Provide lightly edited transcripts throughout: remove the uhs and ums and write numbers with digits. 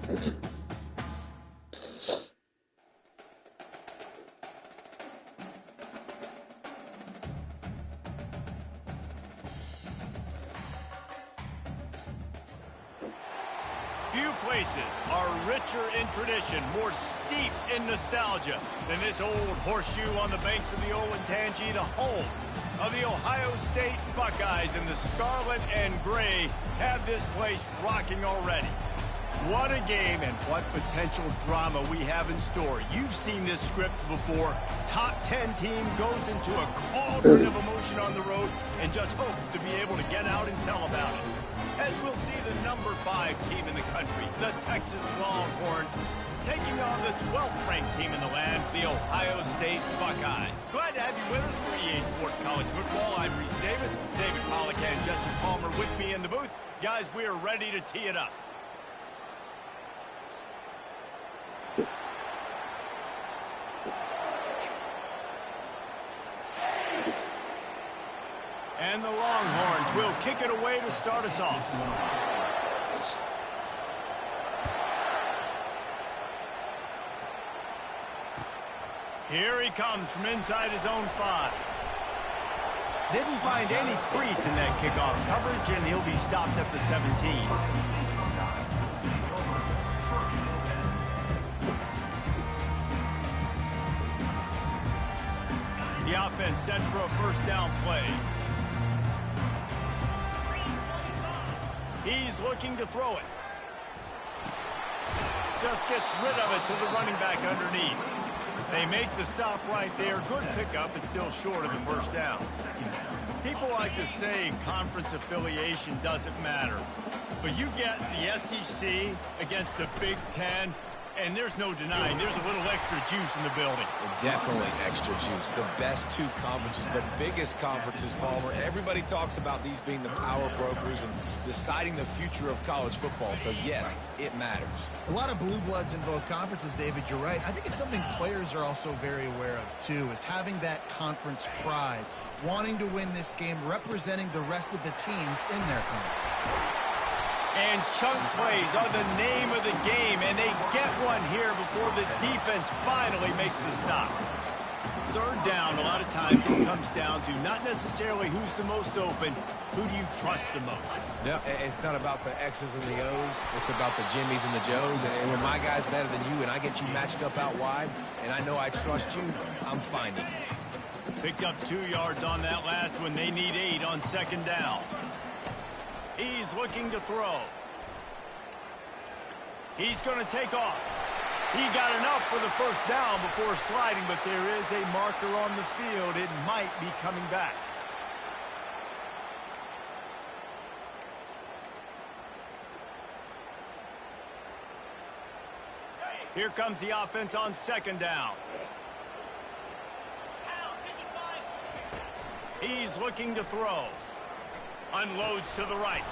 Few places are richer in tradition, more steeped in nostalgia than this old horseshoe on the banks of the Olentangy, the home of the Ohio State Buckeyes, and the scarlet and gray have this place rocking already. What a game and what potential drama we have in store. You've seen this script before. Top 10 team goes into a cauldron of emotion on the road and just hopes to be able to get out and tell about it. As we'll see the number 5 team in the country, the Texas Longhorns, taking on the 12th ranked team in the land, the Ohio State Buckeyes. Glad to have you with us for EA Sports College Football. I'm Reese Davis, David Pollack and Jesse Palmer with me in the booth. Guys, we are ready to tee it up. And the Longhorns will kick it away to start us off. Here he comes from inside his own 5. Didn't find any crease in that kickoff coverage, and he'll be stopped at the 17. The offense set for a first down play. He's looking to throw it. Just gets rid of it to the running back underneath. They make the stop right there. Good pickup, but still short of the first down. People like to say conference affiliation doesn't matter. But you get the SEC against the Big Ten, and there's no denying there's a little extra juice in the building. Definitely extra juice. The best 2 conferences, the biggest conferences, Palmer. Everybody talks about these being the power brokers and deciding the future of college football. So, yes, it matters. A lot of blue bloods in both conferences, David. You're right. I think it's something players are also very aware of, too, is having that conference pride, wanting to win this game, representing the rest of the teams in their conference. And chunk plays are the name of the game, and they get one here before the defense finally makes the stop. Third down, a lot of times it comes down to not necessarily who's the most open, who do you trust the most? Yeah, it's not about the X's and the O's. It's about the Jimmys and the Joes. And when my guy's better than you and I get you matched up out wide, and I know I trust you, I'm finding you. Picked up 2 yards on that last one. They need 8 on second down. He's looking to throw. He's going to take off. He got enough for the first down before sliding, but there is a marker on the field. It might be coming back. Here comes the offense on second down. He's looking to throw. Unloads to the right.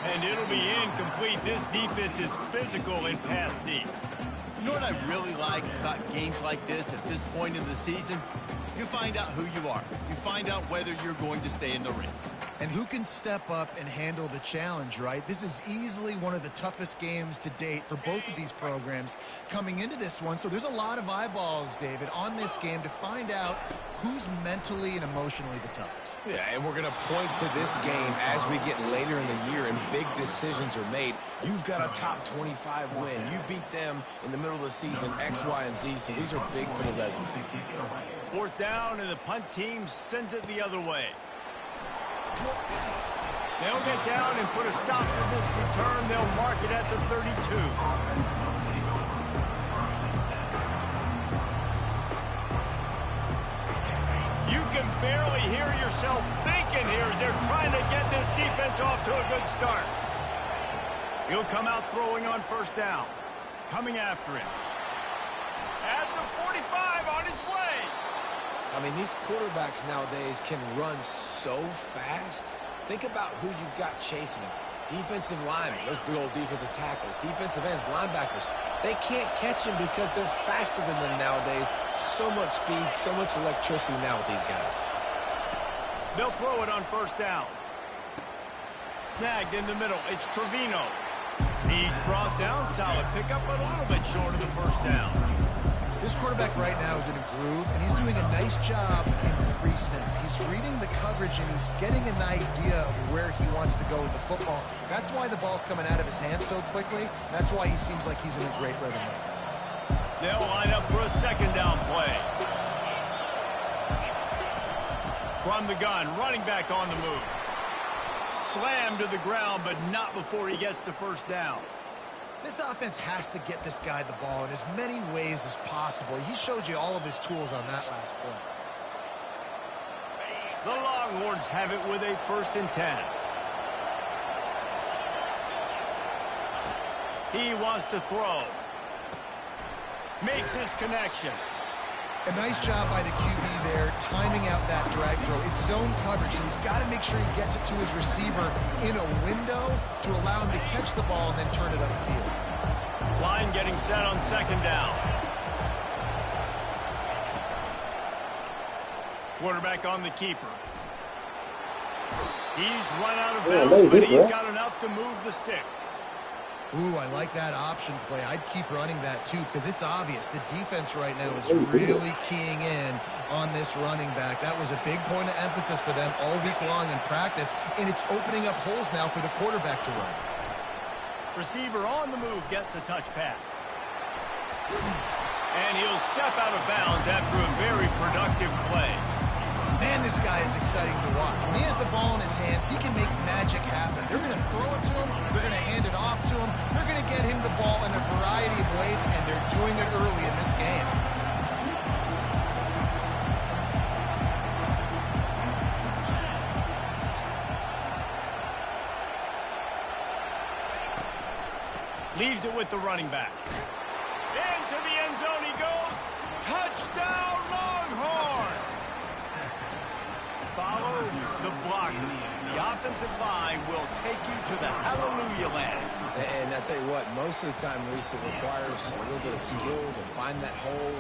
And it'll be incomplete. This defense is physical and pass deep. You know what I really like about games like this at this point in the season? You find out who you are. You find out whether you're going to stay in the race. And who can step up and handle the challenge, right? This is easily one of the toughest games to date for both of these programs coming into this one. So there's a lot of eyeballs, David, on this game to find out who's mentally and emotionally the toughest. Yeah, and we're going to point to this game as we get later in the year and big decisions are made. You've got a top 25 win. You beat them in the middle of the season, X, Y, and Z, so these are big for the resume. Fourth down, and the punt team sends it the other way. They'll get down and put a stop to this return. They'll mark it at the 32. You can barely hear yourself thinking here as they're trying to get this defense off to a good start. He'll come out throwing on first down. Coming after him. At the 45 on his way. I mean, these quarterbacks nowadays can run so fast. Think about who you've got chasing them. Defensive linemen, those big old defensive tackles, defensive ends, linebackers. They can't catch them because they're faster than them nowadays. So much speed, so much electricity now with these guys. They'll throw it on first down. Snagged in the middle. It's Trevino. He's brought down. Solid pickup, but a little bit short of the first down. This quarterback right now is in a groove, and he's doing a nice job in pre-snap. He's reading the coverage, and he's getting an idea of where he wants to go with the football. That's why the ball's coming out of his hands so quickly. That's why he seems like he's in a great rhythm right now. They'll line up for a second down play. From the gun, running back on the move. Slammed to the ground, but not before he gets the first down. This offense has to get this guy the ball in as many ways as possible. He showed you all of his tools on that last play. The Longhorns have it with a 1st and 10. He wants to throw. Makes his connection. A nice job by the QB there, timing out that drag throw. It's zone coverage, so he's got to make sure he gets it to his receiver in a window to allow him to catch the ball and then turn it upfield. Line getting set on second down. Quarterback on the keeper. He's run out of bounds, but he's got enough to move the sticks. Ooh, I like that option play. I'd keep running that too because it's obvious. The defense right now is really keying in on this running back. That was a big point of emphasis for them all week long in practice, and it's opening up holes now for the quarterback to run. Receiver on the move gets the touch pass. And he'll step out of bounds after a very productive play. Man, this guy is exciting to watch. When he has the ball in his hands, he can make magic happen. They're going to throw it to him. They're going to hand it off to him. They're going to get him the ball in a variety of ways, and they're doing it early in this game. Leaves it with the running back. Into the end zone he goes. Touchdown, Longhorns! Follow the blockers. The offensive line will take you to the hallelujah land. And I tell you what, most of the time, Reese, it requires a little bit of skill to find that hole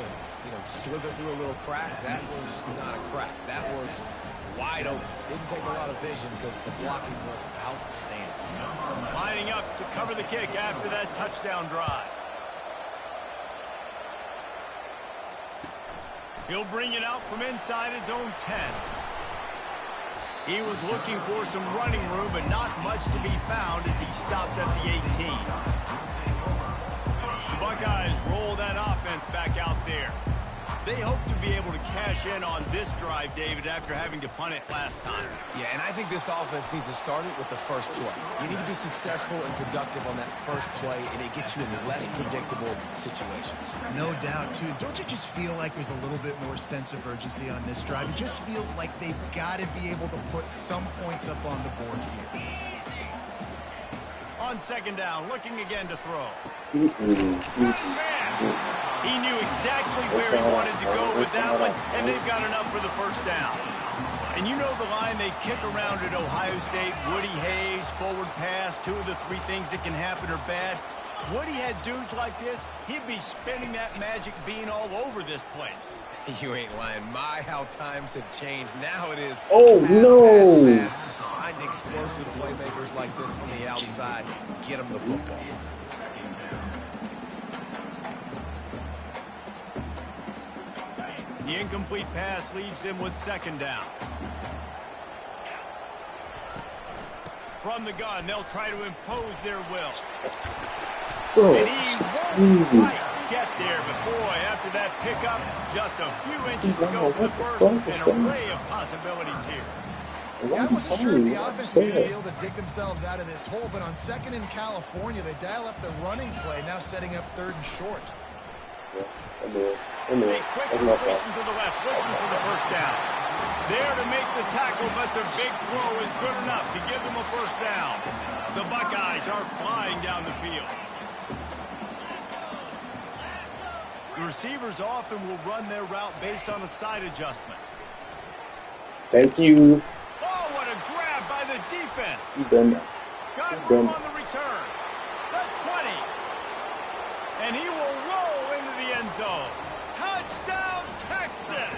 and, slither through a little crack. That was not a crack. That was wide open. Didn't take a lot of vision because the blocking was outstanding. Lining up to cover the kick after that touchdown drive. He'll bring it out from inside his own 10. He was looking for some running room, but not much to be found as he stopped at the 18. The Buckeyes roll that offense back out there. They hope to be able to cash in on this drive, David, after having to punt it last time. Yeah, and I think this offense needs to start it with the first play. You need to be successful and productive on that first play, and it gets you in less predictable situations. No doubt, too. Don't you just feel like there's a little bit more sense of urgency on this drive? It just feels like they've got to be able to put some points up on the board here. On second down, looking again to throw. Man, he knew exactly where he wanted to go with that one, and they've got enough for the first down. And you know the line they kick around at Ohio State, Woody Hayes, forward pass, 2 of the 3 things that can happen are bad. Woody had dudes like this, he'd be spinning that magic bean all over this place. You ain't lying. My, how times have changed. Now it is pass. Find explosive playmakers like this on the outside. Get them the football. The incomplete pass leaves him with second down. From the gun, they'll try to impose their will. And he won't quite get there, but boy, after that pickup, just a few inches to go for the first, an array of possibilities here. Yeah, I wasn't sure if the offense was going to be able to dig themselves out of this hole, but on second in California, they dial up the running play, now setting up 3rd and short. A quick completion to the left, looking for the first down. There to make the tackle, but their big throw is good enough to give them a first down. The Buckeyes are flying down the field. The receivers often will run their route based on a side adjustment. Thank you. Oh, what a grab by the defense. Got room on the return. The 20. And he will roll into the end zone. Touchdown, Texas.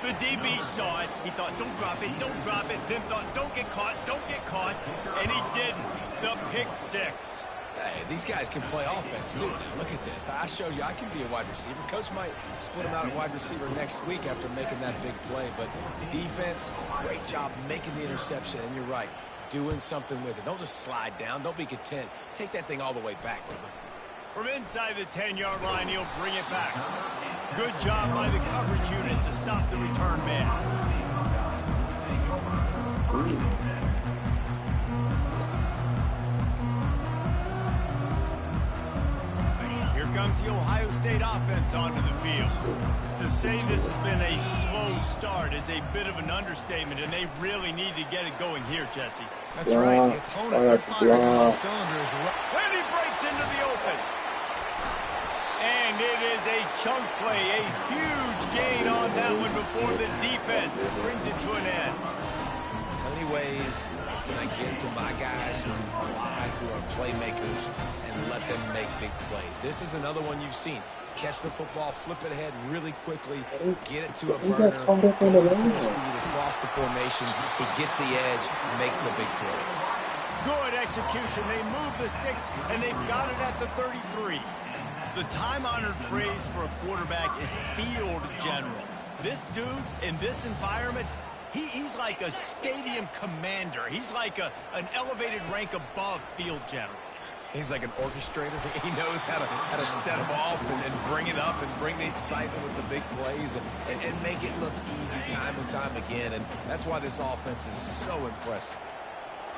The DB saw it. He thought, don't drop it, don't drop it. Then thought, don't get caught, don't get caught. And he didn't. The pick six. Hey, these guys can play offense, too. Now, look at this. I showed you I can be a wide receiver. Coach might split him out at wide receiver next week after making that big play. But defense, great job making the interception. And you're right, doing something with it. Don't just slide down. Don't be content. Take that thing all the way back, brother. From inside the 10-yard line, he'll bring it back. Good job by the coverage unit to stop the return man. Here comes the Ohio State offense onto the field. To say this has been a slow start is a bit of an understatement, and they really need to get it going here, Jesse. That's right. The opponent, they're firing on all cylinders. And he breaks into the open. And it is a chunk play, a huge gain on that one before the defense brings it to an end. How many ways can I get to my guys who can fly, who are playmakers, and let them make big plays? This is another one you've seen. Catch the football, flip it ahead really quickly, get it to a burner, go full speed across the formation. He gets the edge, makes the big play. Good execution. They move the sticks, and they've got it at the 33. The time-honored phrase for a quarterback is field general. This dude, in this environment, he's like a stadium commander. He's like an elevated rank above field general. He's like an orchestrator. He knows how to set them off and then bring it up and bring the excitement with the big plays and make it look easy time and time again. And that's why this offense is so impressive.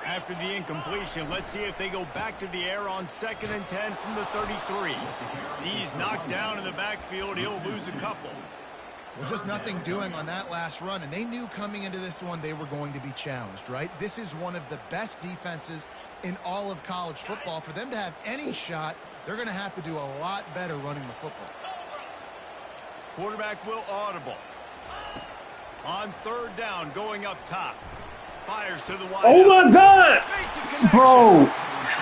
After the incompletion, let's see if they go back to the air on 2nd and 10 from the 33. He's knocked down in the backfield. He'll lose a couple. Well, just nothing doing on that last run, and they knew coming into this one they were going to be challenged, right? This is one of the best defenses in all of college football. For them to have any shot, they're going to have to do a lot better running the football. Quarterback will audible. On 3rd down, going up top. Fires to the wide. Oh my God! Bro!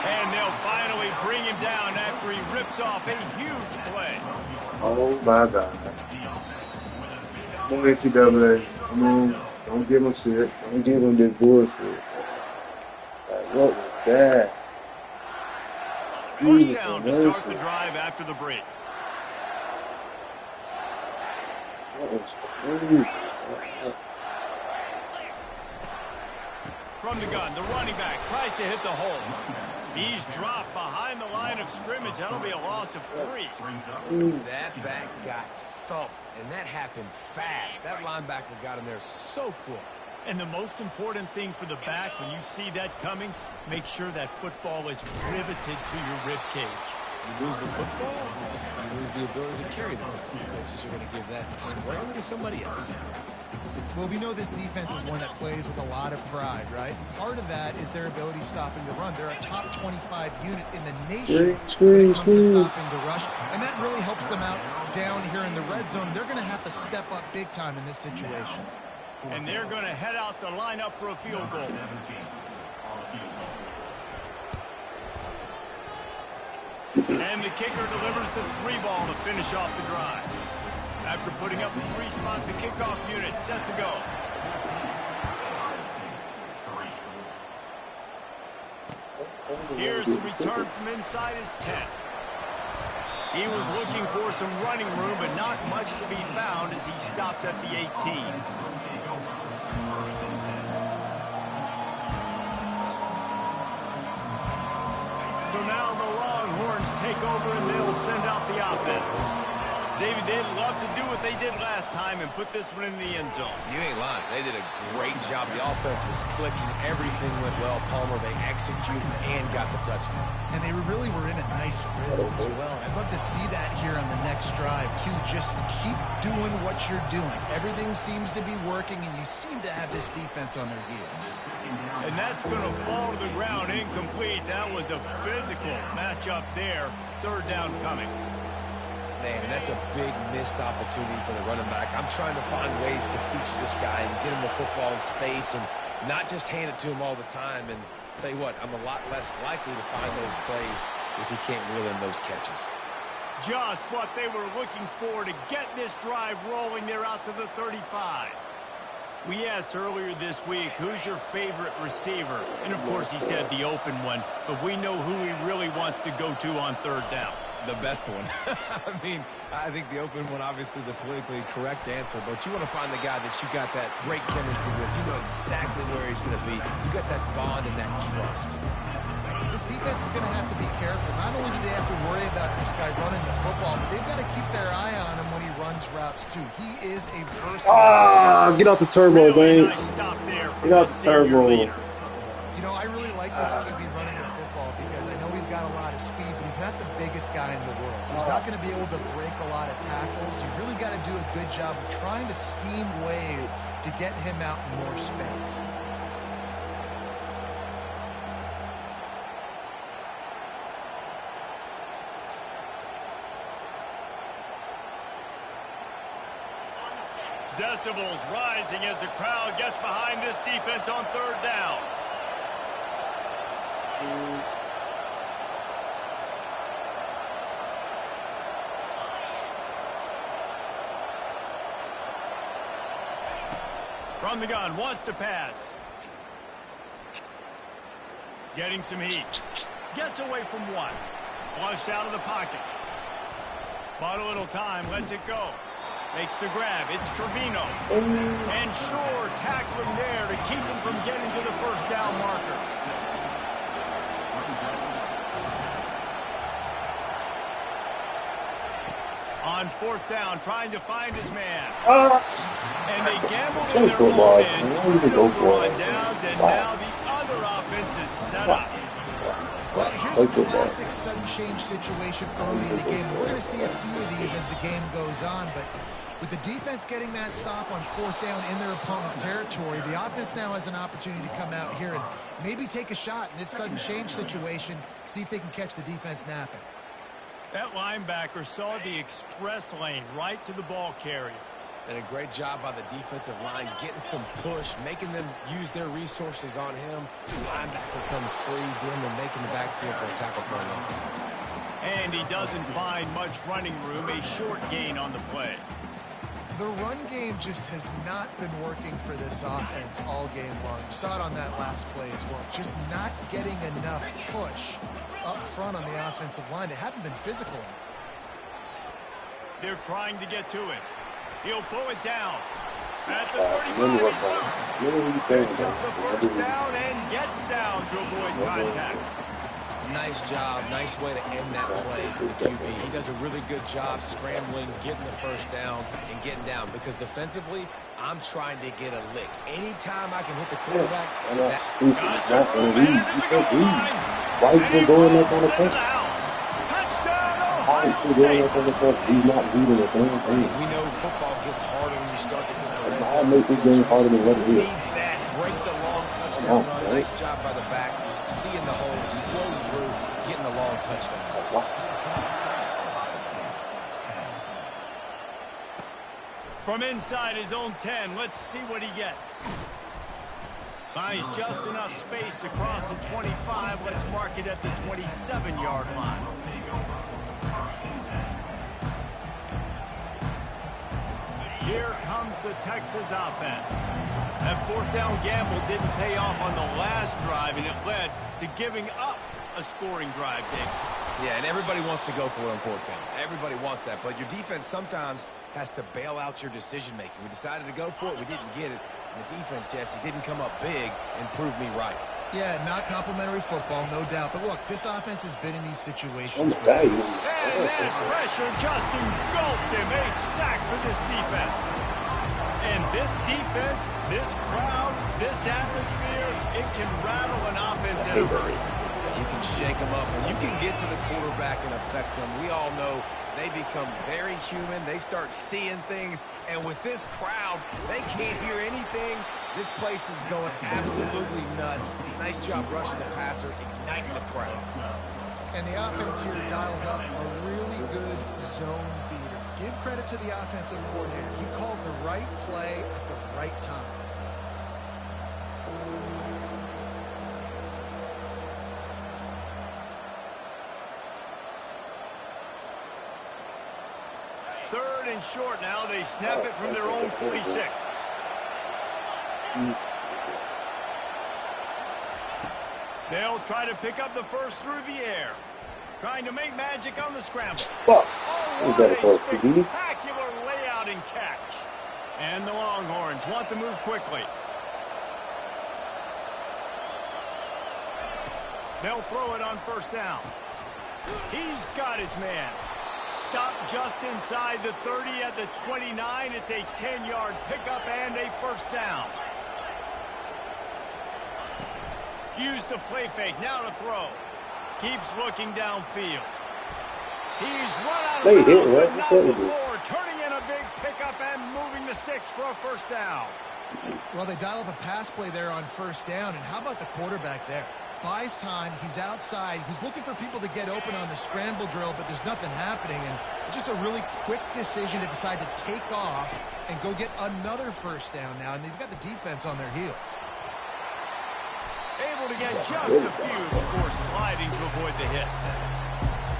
And they'll finally bring him down after he rips off a huge play. Oh my God. Come on, NCAA. Come on. Don't give him shit. Don't give him this bullshit. Like, what was that? First down to start the drive after the break. That was crazy. From the gun, the running back tries to hit the hole. He's dropped behind the line of scrimmage. That'll be a loss of 3. That back got thumped, and that happened fast. That linebacker got in there so quick. And the most important thing for the back, when you see that coming, make sure that football is riveted to your rib cage. You lose the football, you lose the ability to carry the football. Coaches are going to give that squarely to somebody else. Well, we know this defense is one that plays with a lot of pride, right? Part of that is their ability stopping the run. They're a top 25 unit in the nation when it comes to stopping the rush, and that really helps them out down here in the red zone. They're going to have to step up big time in this situation. And they're going to head out to line up for a field goal. And the kicker delivers the 3 ball to finish off the drive. After putting up a 3-spot, the kickoff unit set to go. Here's the return from inside his 10. He was looking for some running room, but not much to be found as he stopped at the 18. So now the Longhorns take over and they'll send out the offense. David, they'd love to do what they did last time and put this one in the end zone. You ain't lying. They did a great job. The offense was clicking. Everything went well. Palmer, they executed and got the touchdown. And they really were in a nice rhythm as well. I'd love to see that here on the next drive, too. Just keep doing what you're doing. Everything seems to be working, and you seem to have this defense on their heels. And that's going to fall to the ground incomplete. That was a physical matchup there. 3rd down coming. Man, and that's a big missed opportunity for the running back. I'm trying to find ways to feature this guy and get him the football in space and not just hand it to him all the time. And tell you what, I'm a lot less likely to find those plays if he can't reel in those catches. Just what they were looking for to get this drive rolling there out to the 35. We asked earlier this week, who's your favorite receiver? And, of course, he said the open one. But we know who he really wants to go to on third down. The best one. I mean, I think the open one, obviously the politically correct answer, but you want to find the guy that you got that great chemistry with. You know exactly where he's going to be. You got that bond and that trust. This defense is going to have to be careful. Not only do they have to worry about this guy running the football, but they've got to keep their eye on him when he runs routes, too. He is a versatile. Get off the turbo, Really Banks. nice stop there from Get the off the senior turbo. leader. You know, I really like this QB running the football because I know he's got a lot of speed, but he's not the biggest guy in the world. So he's not going to be able to break a lot of tackles. You really got to do a good job of trying to scheme ways to get him out in more space. Decibels rising as the crowd gets behind this defense on third down. From the gun, wants to pass. Getting some heat. Gets away from one. Flushed out of the pocket. Bought a little time, lets it go. Makes the grab. It's Trevino. And Shore tackling there to keep him from getting to the first down marker. On fourth down, trying to find his man. And they gambled in their own end. Turnover on downs, and now the other offense is set up. Well, here's a classic sudden change situation early in the game. We're going to see a few of these as the game goes on, but with the defense getting that stop on fourth down in their opponent territory, the offense now has an opportunity to come out here and maybe take a shot in this sudden change situation, see if they can catch the defense napping. That linebacker saw the express lane right to the ball carrier. And a great job by the defensive line, getting some push, making them use their resources on him. The linebacker comes free, Brim, and making the backfield for a tackle for a loss. And he doesn't find much running room, a short gain on the play. The run game just has not been working for this offense all game long. You saw it on that last play as well. Just not getting enough push up front on the offensive line. They haven't been physical. They're trying to get to it. He'll pull it down. At the 35, picks up the first down and gets down to avoid contact. Nice job. Nice way to end that play for the QB. He does a really good job scrambling, getting the first down, and getting down. Because defensively, I'm trying to get a lick. Anytime I can hit the quarterback, I'm not stupid. He's not going to read. You can't read. Why is he going up on the front? Why is he going up on the front? He's not reading a damn thing. we know football gets harder when you start to get the red I'll zone. make this game harder than what it is. Needs that. Break the long touchdown Come on, run. man. Nice job by the back. Seeing the hole, exploding through, getting a long touchdown. From inside his own 10, let's see what he gets. Buys just enough space across the 25. Let's mark it at the 27-yard line. Here comes the Texas offense. That fourth down gamble didn't pay off on the last drive, and it led to giving up a scoring drive, Dick. Yeah, and everybody wants to go for it on fourth down. Everybody wants that, but your defense sometimes has to bail out your decision-making. We decided to go for it. We didn't get it. And the defense, Jesse, didn't come up big and prove me right. Yeah, not complimentary football, no doubt. But look, this offense has been in these situations. And that pressure just engulfed him. A sack for this defense. And this defense, this crowd, this atmosphere, it can rattle an offense in a hurry. You can shake them up, and you can get to the quarterback and affect them. We all know they become very human. They start seeing things, and with this crowd, they can't hear anything. This place is going absolutely nuts. Nice job rushing the passer, igniting the crowd. And the offense here dialed up a really good zone beater. Give credit to the offensive coordinator. He called the right play at the right time. 3rd and short now. They snap it from their own 46. Jesus. They'll try to pick up the first through the air. Trying to make magic on the scramble. Fuck. Oh, Is what that a close to D? spectacular layout and catch. And the Longhorns want to move quickly. They'll throw it on 1st down. He's got his man. Stop just inside the 30 at the 29. It's a 10-yard pickup and a 1st down. Use the play fake. Now to throw. Keeps looking downfield. He's run out of bounds, but not before. Turning in a big pickup and moving the sticks for a 1st down. Well, they dial up a pass play there on 1st down, and how about the quarterback there? Buys time, he's outside, he's looking for people to get open on the scramble drill, but there's nothing happening, and it's just a really quick decision to decide to take off and go get another 1st down now, and they've got the defense on their heels. Able to get just a few before sliding to avoid the hit.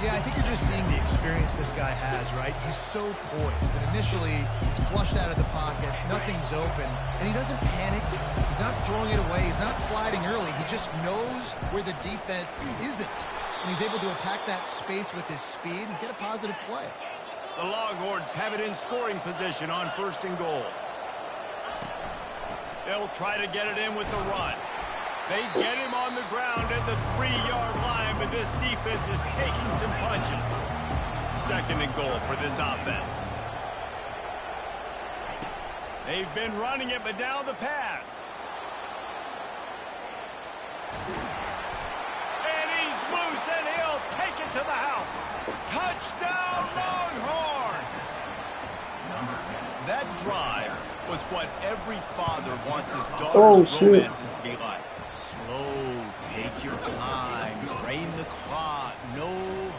Yeah, I think you're just seeing the experience this guy has, right? He's so poised that initially he's flushed out of the pocket, nothing's open, and he doesn't panic. He's not throwing it away. He's not sliding early. He just knows where the defense isn't, and he's able to attack that space with his speed and get a positive play. The Longhorns have it in scoring position on 1st and goal. They'll try to get it in with the run. They get him on the ground at the 3-yard line, but this defense is taking some punches. 2nd and goal for this offense. They've been running it, but now the pass. And he's loose, and he'll take it to the house. Touchdown, Longhorns! That drive was what every father wants his daughter's romances to be like. Slow, take your time, drain the clock, no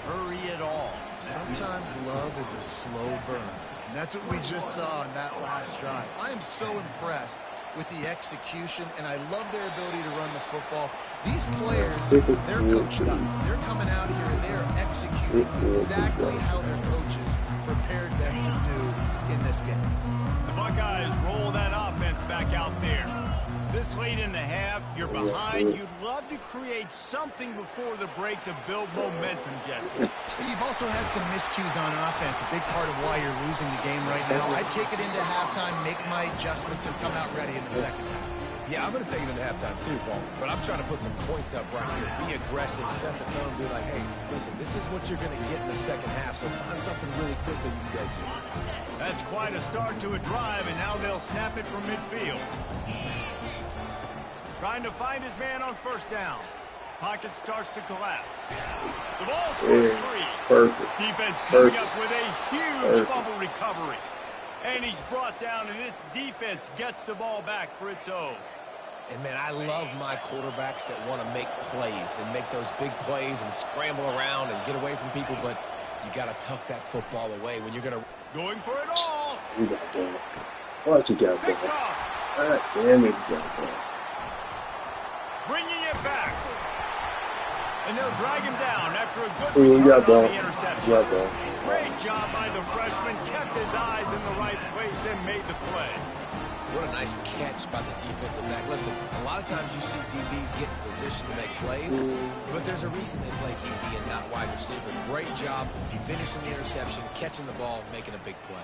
hurry at all. Sometimes love is a slow burn, and that's what we just saw in that last drive. I am so impressed with the execution, and I love their ability to run the football. These players, they're coached up. They're coming out here, and they're executing exactly how their coaches prepared them to do in this game. The Buckeyes roll that offense back out there. This late in the half, you're behind. You'd love to create something before the break to build momentum, Jesse. You've also had some miscues on offense, a big part of why you're losing the game right now. I'd take it into halftime, make my adjustments, and come out ready in the 2nd half. Yeah, I'm going to take it into halftime too, Paul. But I'm trying to put some points up right here. Be aggressive, set the tone, be like, hey, listen, this is what you're going to get in the 2nd half, so find something really quick that you can go to. That's quite a start to a drive, and now they'll snap it from midfield. Trying to find his man on 1st down. Pocket starts to collapse. The ball scores free. Perfect. Defense coming up with a huge fumble recovery. And he's brought down, and this defense gets the ball back for its own. And, man, I love my quarterbacks that want to make plays and make those big plays and scramble around and get away from people, but you got to tuck that football away when you're going to... Going for it all. You got that. What you got Picked that? off. God damn it, you got that. Bringing it back. And they'll drag him down after a good Ooh, return ball. on the interception. Got ball. Great job by the freshman. Kept his eyes in the right place and made the play. What a nice catch by the defensive back. Listen, a lot of times you see DBs get in position to make plays, but there's a reason they play DB and not wide receiver. Great job finishing the interception, catching the ball, making a big play.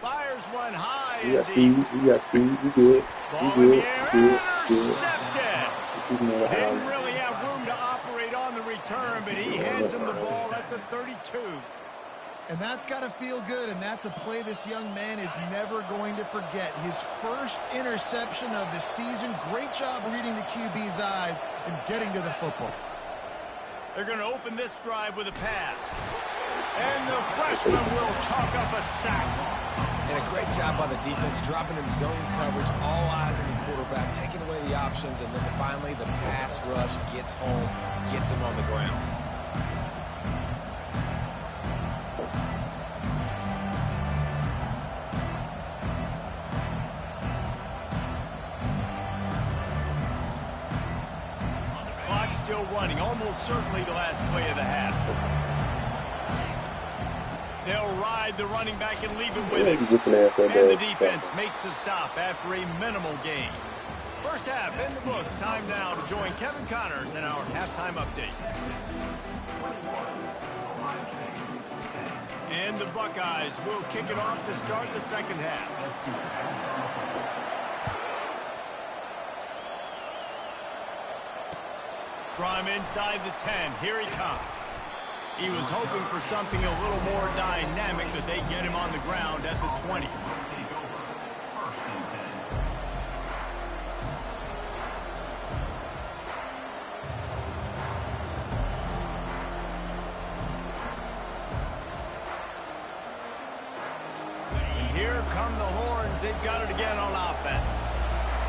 Fires one high. You got speed. You got speed. You good. Ball You in good. the air. You good. Intercepted. You good. Didn't really have room to operate on the return, but he hands him the ball at the 32. And that's got to feel good, and that's a play this young man is never going to forget. His first interception of the season. Great job reading the QB's eyes and getting to the football. They're going to open this drive with a pass. And the freshman will chalk up a sack. And a great job by the defense, dropping in zone coverage, all eyes on the quarterback, taking away the options, and then finally the pass rush gets home, gets him on the ground. Clock still running, almost certainly the last play of the half. They'll ride the running back and leave it Yeah, with you him. whipping ass on And the that defense stuff. makes the stop after a minimal gain. First half in the books. Time now to join Kevin Connors in our halftime update. And the Buckeyes will kick it off to start the second half. From inside the 10, here he comes. He was hoping for something a little more dynamic, but they get him on the ground at the 20. And here come the Horns. They've got it again on offense.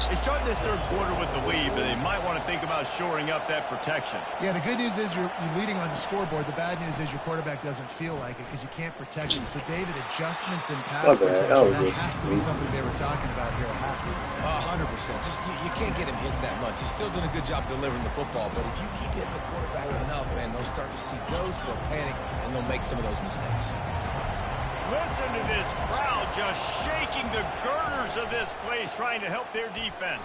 They start this third quarter with the lead, but they might want to think about shoring up that protection. Yeah, the good news is you're leading on the scoreboard. The bad news is your quarterback doesn't feel like it because you can't protect him. So, David, adjustments in pass protection, that has to be something they were talking about here at halftime. 100%. Just you can't get him hit that much. He's still doing a good job delivering the football, but if you keep hitting the quarterback enough, man, they'll start to see ghosts, they'll panic, and they'll make some of those mistakes. Listen to this crowd just shaking the girders of this place, trying to help their defense.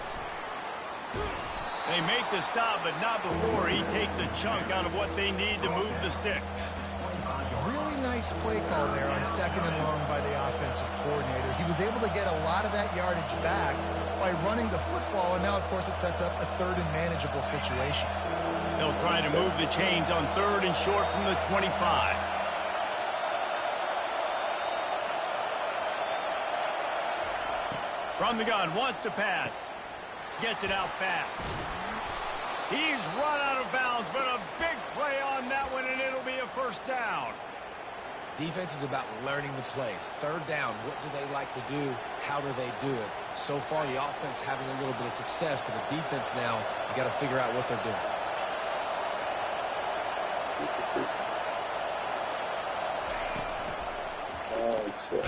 They make the stop, but not before he takes a chunk out of what they need to move the sticks. Really nice play call there on second and long by the offensive coordinator. He was able to get a lot of that yardage back by running the football, and now, of course, it sets up a third and manageable situation. They'll try to move the chains on third and short from the 25. From the gun, wants to pass. Gets it out fast. He's run out of bounds, but a big play on that one, and it'll be a first down. Defense is about learning the plays. Third down, what do they like to do? How do they do it? So far, the offense having a little bit of success, but the defense now, you got to figure out what they're doing.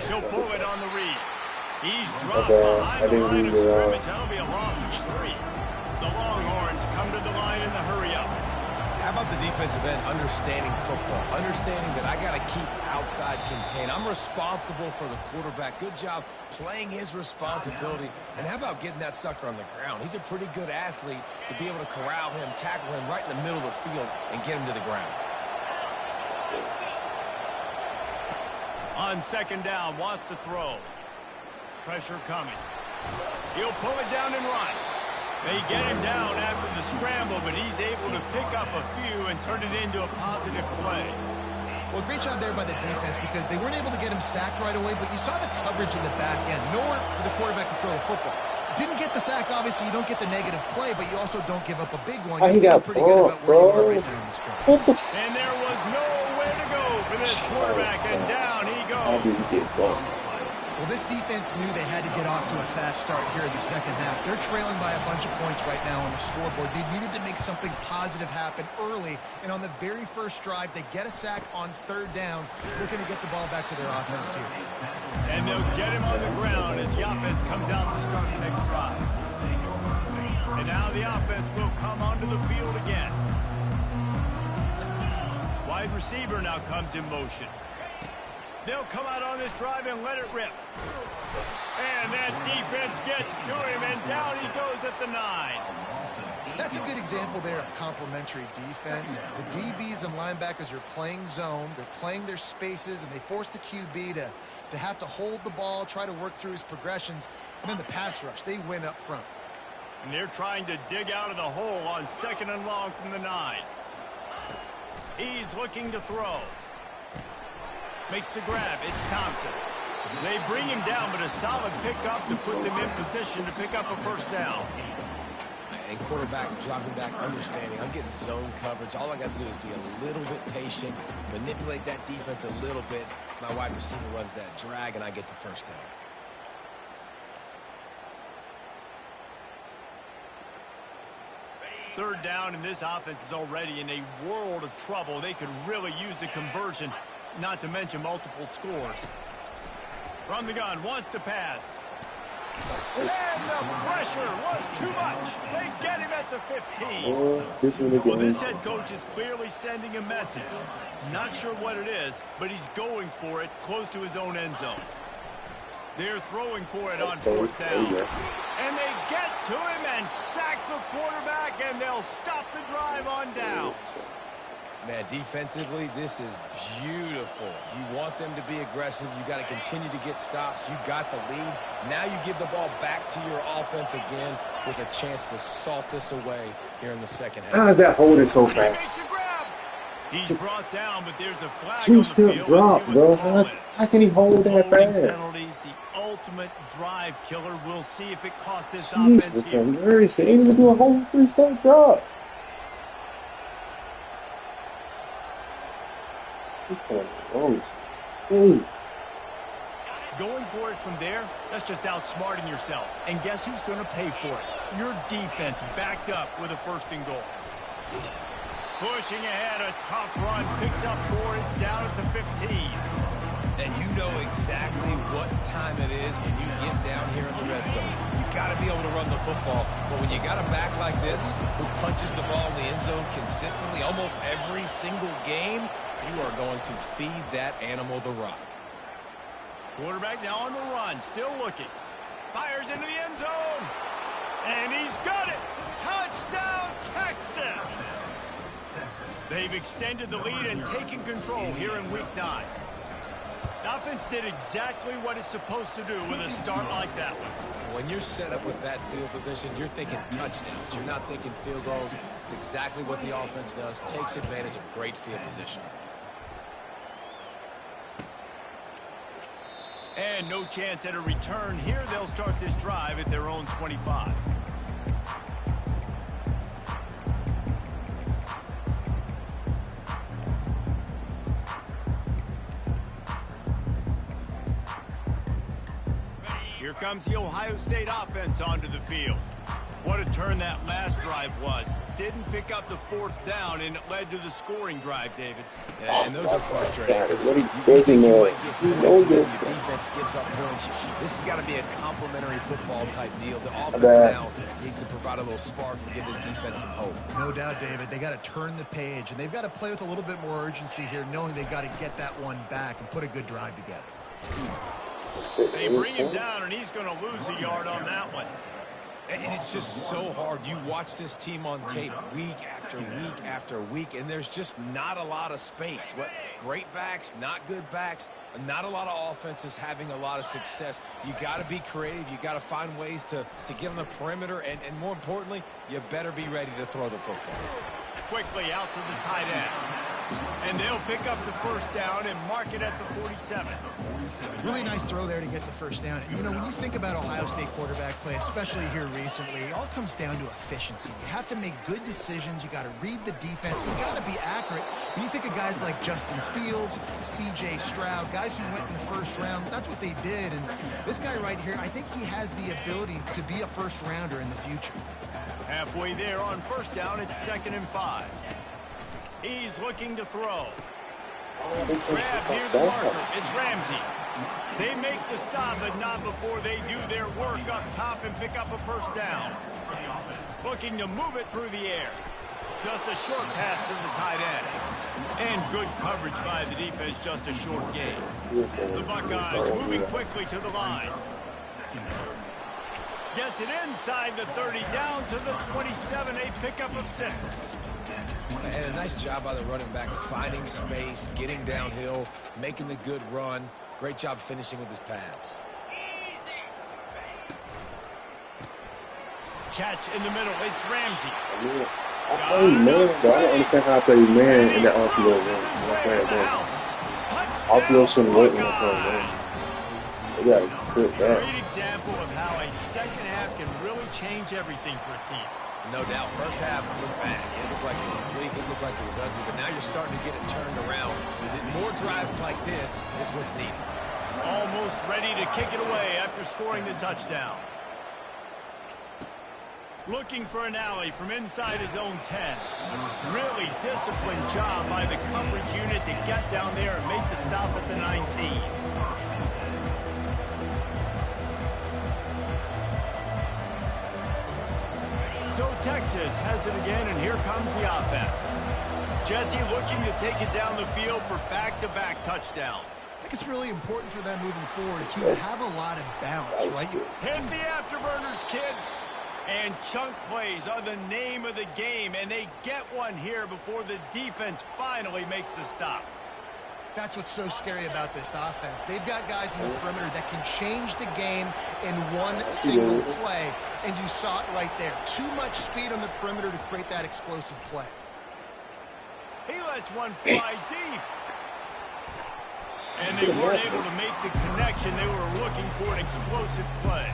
He'll pull it on the read. He's dropped behind the line of scrimmage. That'll be a loss of 3. The Longhorns come to the line in the hurry-up. How about the defensive end understanding football, understanding that I got to keep outside contained. I'm responsible for the quarterback. Good job playing his responsibility. And how about getting that sucker on the ground? He's a pretty good athlete to be able to corral him, tackle him right in the middle of the field, and get him to the ground. On second down, wants to throw. Pressure coming. He'll pull it down and run. They get him down after the scramble, but he's able to pick up a few and turn it into a positive play. Well, great job there by the defense because they weren't able to get him sacked right away, but you saw the coverage in the back end. Nowhere for the quarterback to throw the football. Didn't get the sack, obviously. You don't get the negative play, but you also don't give up a big one. He got pretty good about where you are right now in this game. What the And there was nowhere to go for this quarterback, and down he How did goes. he get bumped? Well, this defense knew they had to get off to a fast start here in the second half. They're trailing by a bunch of points right now on the scoreboard. They needed to make something positive happen early, and on the very first drive, they get a sack on third down, looking to get the ball back to their offense here. And they'll get him on the ground as the offense comes out to start the next drive. And now the offense will come onto the field again. Wide receiver now comes in motion. They'll come out on this drive and let it rip. And that defense gets to him, and down he goes at the 9. That's a good example there of complementary defense. The DBs and linebackers are playing zone. They're playing their spaces, and they force the QB to have to hold the ball, try to work through his progressions. And then the pass rush, they win up front. And they're trying to dig out of the hole on second and long from the 9. He's looking to throw. Makes the grab. It's Thompson. They bring him down, but a solid pickup to put them in position to pick up a first down. And quarterback dropping back, understanding. I'm getting zone coverage. All I got to do is be a little bit patient, manipulate that defense a little bit. My wide receiver runs that drag, and I get the first down. Third down, and this offense is already in a world of trouble. They could really use a conversion, not to mention multiple scores. From the gun, wants to pass. And the pressure was too much. They get him at the 15. Well, this head coach is clearly sending a message. Not sure what it is, but he's going for it close to his own end zone. They're throwing for it on 4th down. And they get to him and sack the quarterback, and they'll stop the drive on down. Man, defensively, this is beautiful. You want them to be aggressive. You got to continue to get stops. You got the lead. Now you give the ball back to your offense again with a chance to salt this away here in the second half. How is that holding so He fast? makes a grab. He's brought down, but there's a flag on the Two-step field. drop, Let's see bro. what the call is. How can he hold that Holding fast? penalties, the ultimate drive killer. We'll see if it costs this Jeez, offense here. mercy. Ain't even do a whole 3-step drop. Hey. Going for it from there, that's just outsmarting yourself. And guess who's going to pay for it? Your defense backed up with a 1st and goal. Pushing ahead, a tough run, picks up 4, it's down at the 15. And you know exactly what time it is when you get down here in the red zone. You got to be able to run the football. But when you got a back like this who punches the ball in the end zone consistently almost every single game, you are going to feed that animal the rock. Quarterback now on the run, still looking. Fires into the end zone. And he's got it. Touchdown, Texas. They've extended the lead and taken control here in Week 9. The offense did exactly what it's supposed to do with a start like that one. When you're set up with that field position, you're thinking touchdowns. You're not thinking field goals. It's exactly what the offense does. Takes advantage of great field position. And no chance at a return here. They'll start this drive at their own 25. Here comes the Ohio State offense onto the field. What a turn that last drive was. Didn't pick up the 4th down, and it led to the scoring drive, David. Yeah, and those are frustrating. What You does he think you know? might get He points, knows and then this. your defense gives up points. This has got to be a complementary football type deal. The offense bad. now needs to provide a little spark and give this defense some hope. No doubt, David. They got to turn the page, and they've got to play with a little bit more urgency here, knowing they've got to get that one back and put a good drive together. They bring him down, and he's going to lose a yard on that one. And it's just so hard. You watch this team on tape week after week after week, and there's just not a lot of space. What great backs, not good backs, not a lot of offenses having a lot of success. You got to be creative. You got to find ways to get on the perimeter, and more importantly, you better be ready to throw the football. Quickly out to the tight end. And they'll pick up the 1st down and mark it at the 47. Really nice throw there to get the 1st down. And, you know, when you think about Ohio State quarterback play, especially here recently, it all comes down to efficiency. You have to make good decisions. You got to read the defense. You got to be accurate. When you think of guys like Justin Fields, C.J. Stroud, guys who went in the 1st round, that's what they did. And this guy right here, I think he has the ability to be a 1st rounder in the future. Halfway there on 1st down, it's 2nd and 5. He's looking to throw. Grab near the marker. It's Ramsey. They make the stop, but not before they do their work up top and pick up a 1st down. Looking to move it through the air. Just a short pass to the tight end. And good coverage by the defense, just a short gain. The Buckeyes moving quickly to the line. Gets it inside the 30, down to the 27, a pickup of 6. And a nice job by the running back, finding space, getting downhill, making the good run. Great job finishing with his pads. Catch in the middle, it's Ramsey. I play man, so I don't understand how I play man in that outfield game. When I play man. Outfield shouldn't work when I play man. They gotta quit that. Great example of how a second half can really change everything for a team. No doubt, 1st half looked bad. It looked like it was bleak, it looked like it was ugly, but now you're starting to get it turned around. More drives like this is what's needed. Almost ready to kick it away after scoring the touchdown. Looking for an alley from inside his own 10. Really disciplined job by the coverage unit to get down there and make the stop at the 19. Texas has it again, and here comes the offense. Jesse looking to take it down the field for back-to-back touchdowns. I think it's really important for them moving forward to have a lot of bounce, right? Hit the afterburners, kid. And chunk plays are the name of the game, and they get one here before the defense finally makes the stop. That's what's so scary about this offense. They've got guys in the perimeter that can change the game in one single play, and you saw it right there. Too much speed on the perimeter to create that explosive play. He lets one fly deep. And they weren't able to make the connection. They were looking for an explosive play.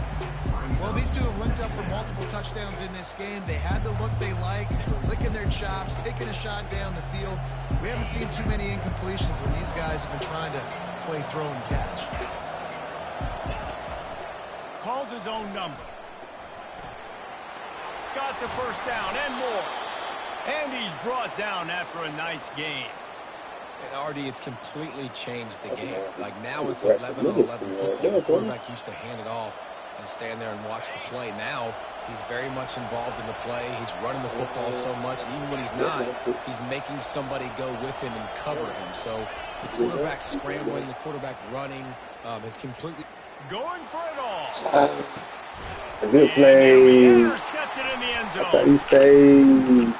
Well, these two have linked up for multiple touchdowns in this game. They had the look they like. They're licking their chops, taking a shot down the field. We haven't seen too many incompletions when these guys have been trying to play throw and catch. Calls his own number. Got the first down and more. And he's brought down after a nice game. And Artie, it's completely changed the game. Like now it's 11-on-11 football. The quarterback used to hand it off and stand there and watch the play. Now he's very much involved in the play. He's running the football so much, and even when he's not, he's making somebody go with him and cover him. So the quarterback scrambling, the quarterback running is completely going for it all. A good play. Intercepted in the end zone. I thought he stayed.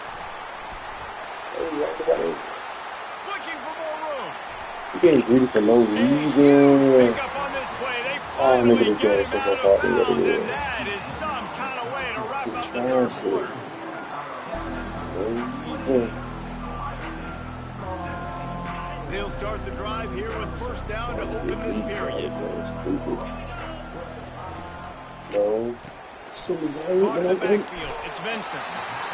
Getting greedy for no reason. Oh, look at the guy. So that's all they got to do. That is some kind of way to wrap up the third quarter. They'll start the drive here with first down to open this period. No. Caught in the backfield. It's Vincent.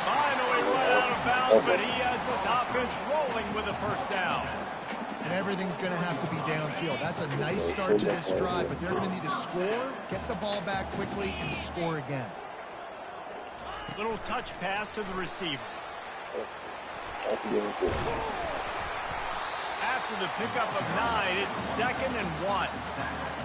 Finally run out of bounds, but he has this offense rolling with a first down. And everything's going to have to be downfield. That's a nice start to this drive, but they're going to need to score, get the ball back quickly, and score again. Little touch pass to the receiver. After the pickup of 9, it's 2nd and 1.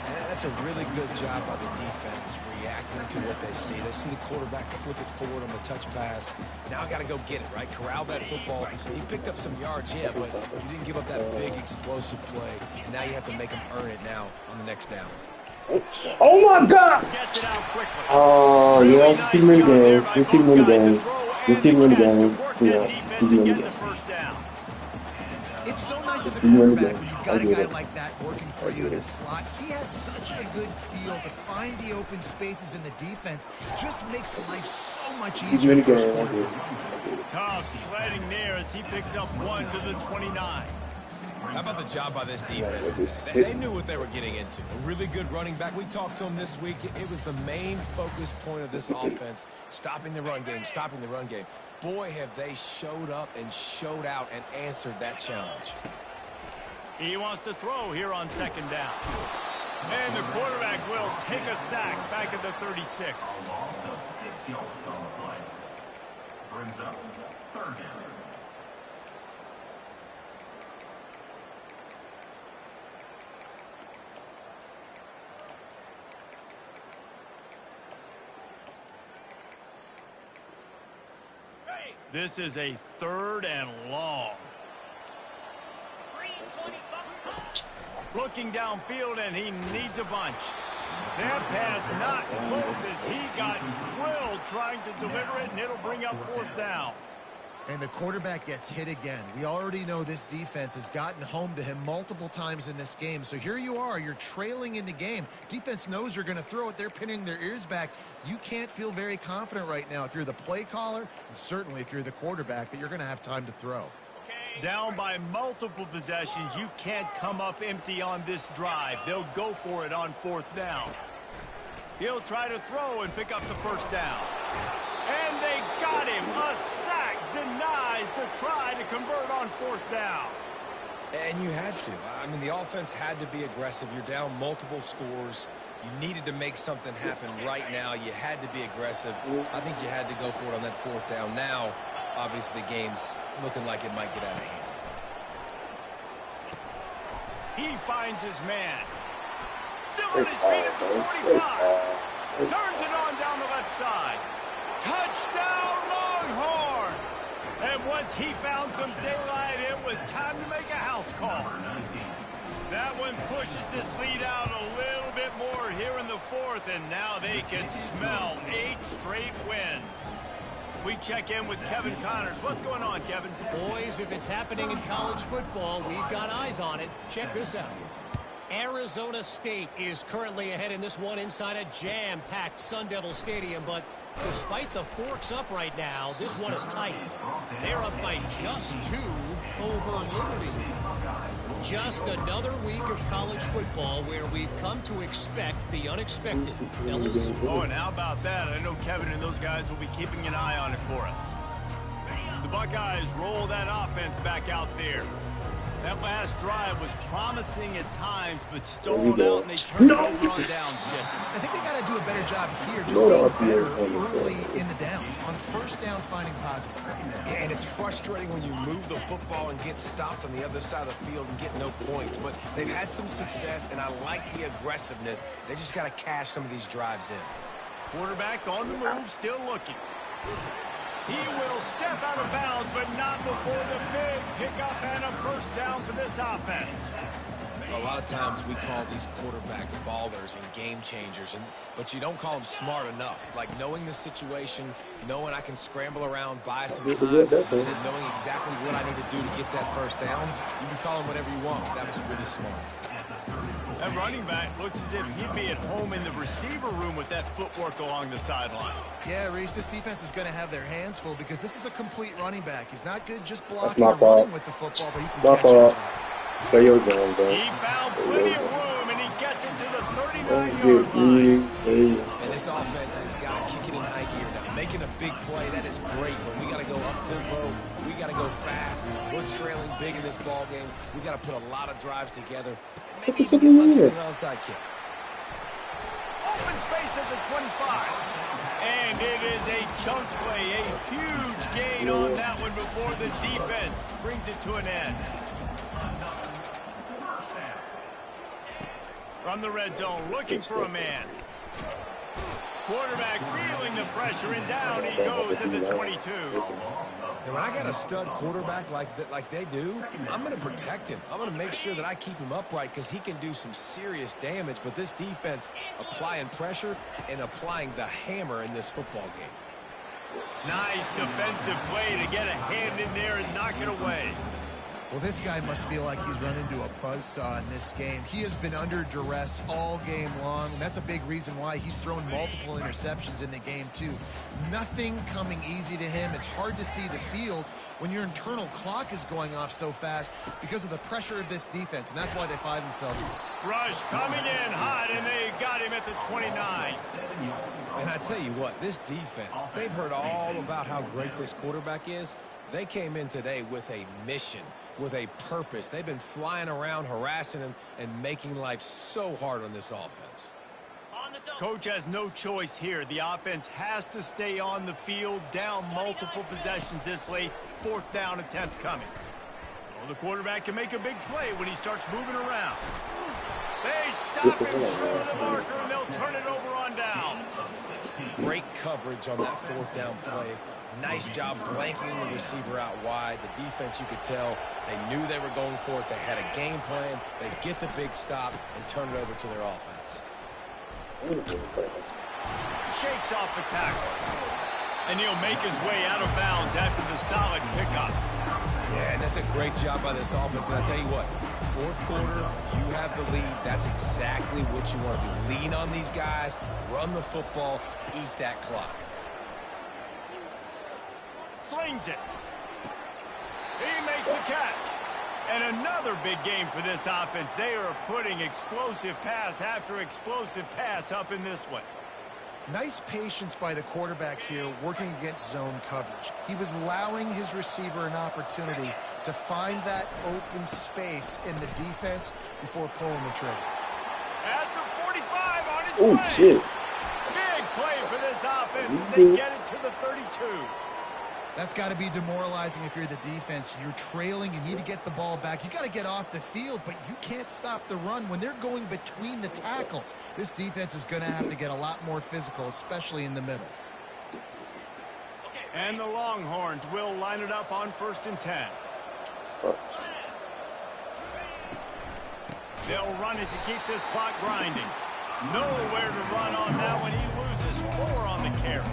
And that's a really good job by the defense reacting to what they see. They see the quarterback flip it forward on the touch pass. Now I got to go get it, right? Corral that football. He picked up some yards, yeah, but you didn't give up that big explosive play. And now you have to make him earn it now on the next down. Oh my God! Gets it out quickly. Oh, yeah, just keep him in the game. Just keep him in the game. Just keep him in the game. Yeah, keep him in the game. It's so nice as a quarterback when you've got a guy like that working for you in the slot. He has such a good feel to find the open spaces in the defense. Just makes life so much easier for his quarterback. Tough sledding there as he picks up 1 to the 29. How about the job by this defense? They knew what they were getting into. A really good running back. We talked to him this week. It was the main focus point of this offense, stopping the run game, stopping the run game. Boy, have they showed up and showed out and answered that challenge. He wants to throw here on 2nd down. And the quarterback will take a sack back at the 36. Loss of 6 yards on the play. Brings up 3rd down. This is a 3rd and long. Looking downfield, and he needs a bunch. That pass not close as he got drilled trying to deliver it, and it'll bring up 4th down. And the quarterback gets hit again. We already know this defense has gotten home to him multiple times in this game. So here you are, you're trailing in the game. Defense knows you're going to throw it. They're pinning their ears back. You can't feel very confident right now if you're the play caller, and certainly if you're the quarterback, that you're going to have time to throw. Down by multiple possessions, you can't come up empty on this drive. They'll go for it on 4th down. He'll try to throw and pick up the 1st down. And they got him. A sack denies the try to convert on 4th down. And you had to. I mean, the offense had to be aggressive. You're down multiple scores. You needed to make something happen right now. You had to be aggressive. I think you had to go for it on that 4th down. Now, obviously, the game's looking like it might get out of hand. He finds his man. Still on his feet at the 45. Turns it on down the left side. Touchdown, Longhorns! And once he found some daylight, it was time to make a house call. That one pushes this lead out a little bit more here in the fourth, and now they can smell 8 straight wins. We check in with Kevin Connors. What's going on, Kevin? Boys, if it's happening in college football, we've got eyes on it. Check this out. Arizona State is currently ahead in this one inside a jam-packed Sun Devil Stadium, but despite the forks up right now, this one is tight. They're up by just 2 over Liberty. Just another week of college football where we've come to expect the unexpected, fellas. Oh, and how about that? I know Kevin and those guys will be keeping an eye on it for us. The Buckeyes roll that offense back out there. That last drive was promising at times, but stalled out, and they turned it over on downs, Jesse. I think they got to do a better job here, just being better early in the downs, on first down finding positive plays. Yeah, and it's frustrating when you move the football and get stopped on the other side of the field and get no points. But they've had some success, and I like the aggressiveness. They just got to cash some of these drives in. Quarterback on the move, still looking. He will step out of bounds, but not before the big pickup and a first down for this offense. A lot of times we call these quarterbacks ballers and game changers, but you don't call them smart enough. Like knowing the situation, knowing I can scramble around, buy some time, and then knowing exactly what I need to do to get that first down. You can call them whatever you want. That was really smart. That running back looks as if he'd be at home in the receiver room with that footwork along the sideline. Yeah, Reese, this defense is going to have their hands full because this is a complete running back. He's not good just blocking or running with the football, but he can catch it as well. There you go, bro. He found plenty of room, and he gets it to the 39-yard line. And this offense has got to kick it in high gear now. Making a big play, that is great, but we got to go up-tempo. We got to go fast. We're trailing big in this ball game. We got to put a lot of drives together. Maybe even get lucky with an onside kick. Open space at the 25. And it is a chunk play, a huge gain on that one before the defense brings it to an end. From the red zone, looking for a man. Quarterback feeling the pressure, and down he goes at the 22. And when I got a stud quarterback like they do, I'm going to protect him. I'm going to make sure that I keep him upright because he can do some serious damage. But this defense applying pressure and applying the hammer in this football game. Nice defensive play to get a hand in there and knock it away. Well, this guy must feel like he's run into a buzzsaw in this game. He has been under duress all game long, and that's a big reason why he's thrown multiple interceptions in the game, too. Nothing coming easy to him. It's hard to see the field when your internal clock is going off so fast because of the pressure of this defense, and that's why they find themselves. Rush coming in hot, and they got him at the 29. And I tell you what, this defense, they've heard all about how great this quarterback is. They came in today with a mission, with a purpose. They've been flying around, harassing him, and making life so hard on this offense. Coach has no choice here. The offense has to stay on the field, down multiple possessions this late. Fourth down attempt coming. Well, the quarterback can make a big play when he starts moving around. They stop him short of the marker, and they'll turn it over on downs. Great coverage on that fourth down play. Nice job blanketing the receiver out wide. The defense, you could tell, they knew they were going for it. They had a game plan. They get the big stop and turn it over to their offense. Shakes off the tackle. And he'll make his way out of bounds after the solid pickup. Yeah, and that's a great job by this offense. And I tell you what, fourth quarter, you have the lead. That's exactly what you want to do. Lean on these guys, run the football, eat that clock. Slings it. He makes the catch. And another big game for this offense. They are putting explosive pass after explosive pass up in this one. Nice patience by the quarterback here working against zone coverage. He was allowing his receiver an opportunity to find that open space in the defense before pulling the trigger. At the 45 on its Oh, way. shit. Big play for this offense as they get it to the 32. That's got to be demoralizing if you're the defense. You're trailing. You need to get the ball back. You got to get off the field, but you can't stop the run when they're going between the tackles. This defense is going to have to get a lot more physical, especially in the middle. And the Longhorns will line it up on 1st and 10. They'll run it to keep this clock grinding. Nowhere to run on that one. He loses 4 on the carry.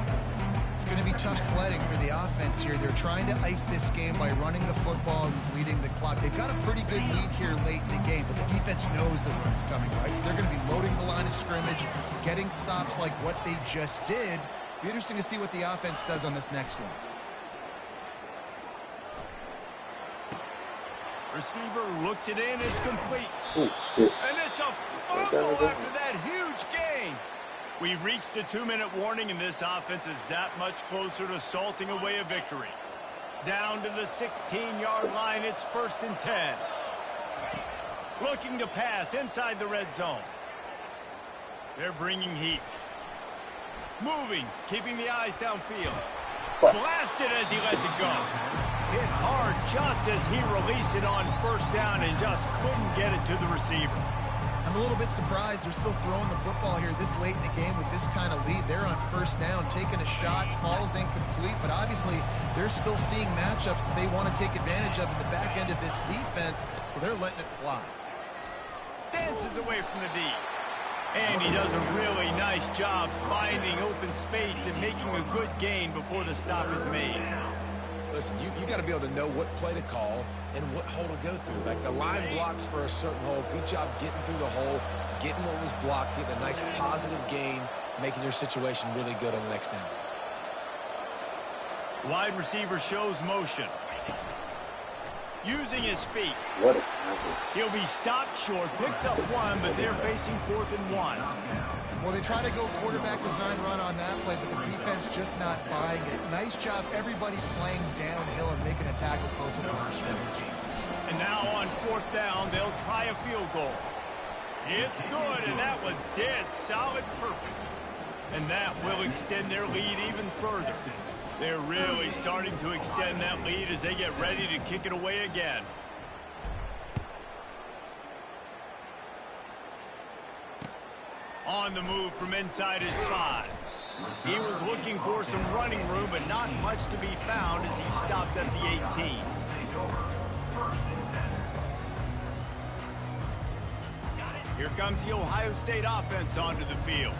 It's going to be tough sledding for the offense here. They're trying to ice this game by running the football and bleeding the clock. They've got a pretty good lead here late in the game, but the defense knows the run's coming, right? So they're going to be loading the line of scrimmage, getting stops like what they just did. Be interesting to see what the offense does on this next one. Receiver looks it in. It's complete. Oh, shit. And it's a fumble after that huge gain. We've reached the 2-minute warning, and this offense is that much closer to salting away a victory. Down to the 16-yard line. It's 1st and 10. Looking to pass inside the red zone. They're bringing heat. Moving, keeping the eyes downfield. Blasted as he lets it go. Hit hard just as he released it on 1st down and just couldn't get it to the receiver. I'm a little bit surprised they're still throwing the football here this late in the game with this kind of lead. They're on 1st down, taking a shot, falls incomplete, but obviously they're still seeing matchups that they want to take advantage of in the back end of this defense, so they're letting it fly. Dances away from the D. And he does a really nice job finding open space and making a good gain before the stop is made. Listen, you got to be able to know what play to call and what hole to go through. Like the line blocks for a certain hole. Good job getting through the hole, getting what was blocked, getting a nice positive gain, making your situation really good on the next down. Wide receiver shows motion. Using his feet. What a tackle. He'll be stopped short, picks up 1, but they're facing 4th and 1. Well, they try to go quarterback design run on that play, but the defense just not buying it. Nice job, everybody playing downhill and making a tackle close to the line of scrimmage. And now on 4th down, they'll try a field goal. It's good, and that was dead solid perfect. And that will extend their lead even further. They're really starting to extend that lead as they get ready to kick it away again. On the move from inside his 5. He was looking for some running room, but not much to be found as he stopped at the 18. Here comes the Ohio State offense onto the field.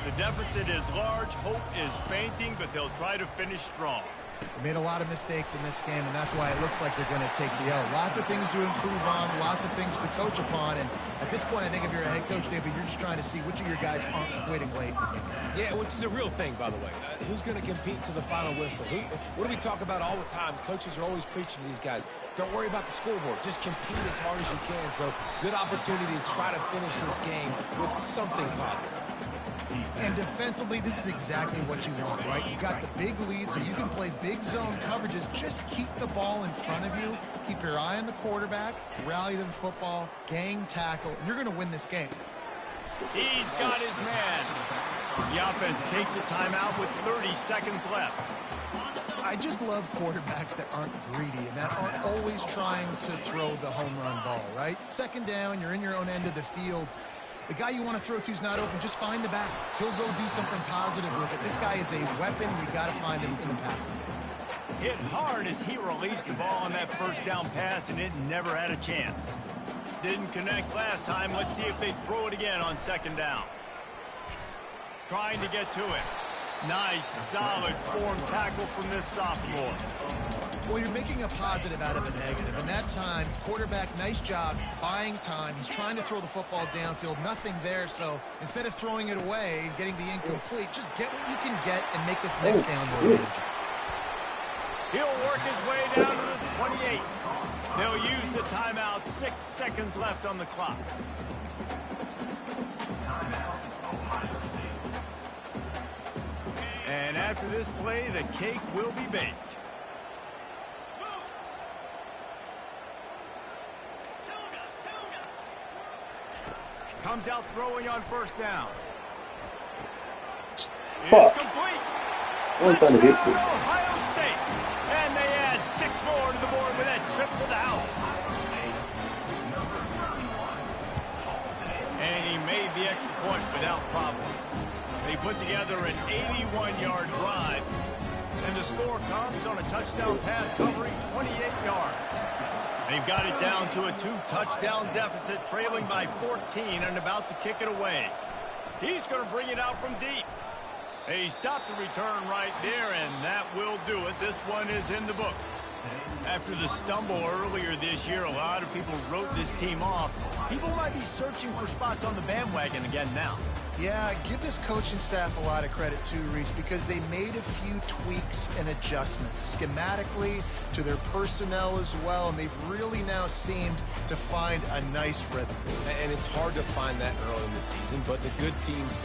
The deficit is large, hope is fainting, but they'll try to finish strong. They made a lot of mistakes in this game, and that's why it looks like they're going to take the L. Lots of things to improve on, lots of things to coach upon, and at this point, I think if you're a head coach, David, you're just trying to see which of your guys aren't quitting late. Yeah, which is a real thing, by the way. Who's going to compete to the final whistle? What do we talk about all the time? Coaches are always preaching to these guys. Don't worry about the scoreboard. Just compete as hard as you can. So, good opportunity to try to finish this game with something positive. And defensively, this is exactly what you want, right? You got the big lead, so you can play big zone coverages. Just keep the ball in front of you. Keep your eye on the quarterback. Rally to the football. Gang tackle. And you're going to win this game. He's got his man. The offense takes a timeout with 30 seconds left. I just love quarterbacks that aren't greedy and that aren't always trying to throw the home run ball, right? 2nd down, you're in your own end of the field. The guy you want to throw to is not open. Just find the back. He'll go do something positive with it. This guy is a weapon. You got to find him in the passing game. Hit hard as he released the ball on that 1st down pass, and it never had a chance. Didn't connect last time. Let's see if they throw it again on 2nd down. Trying to get to it. Nice, solid form tackle from this sophomore. Well, you're making a positive out of a negative. And that time, quarterback, nice job, buying time. He's trying to throw the football downfield. Nothing there, so instead of throwing it away and getting the incomplete, just get what you can get and make this next down more manageable. He'll work his way down to the 28. They'll use the timeout. 6 seconds left on the clock. And after this play, the cake will be baked. Comes out throwing on 1st down. It's complete. Touchdown, Ohio State. And they add 6 more to the board with that trip to the house. And he made the extra point without problem. They put together an 81-yard drive. And the score comes on a touchdown pass covering 28 yards. They've got it down to a 2-touchdown deficit, trailing by 14 and about to kick it away. He's going to bring it out from deep. He stopped the return right there, and that will do it. This one is in the book. After the stumble earlier this year, a lot of people wrote this team off. People might be searching for spots on the bandwagon again now. Yeah, give this coaching staff a lot of credit too, Reese, because they made a few tweaks and adjustments schematically to their personnel as well, and they've really now seemed to find a nice rhythm. And it's hard to find that early in the season, but the good teams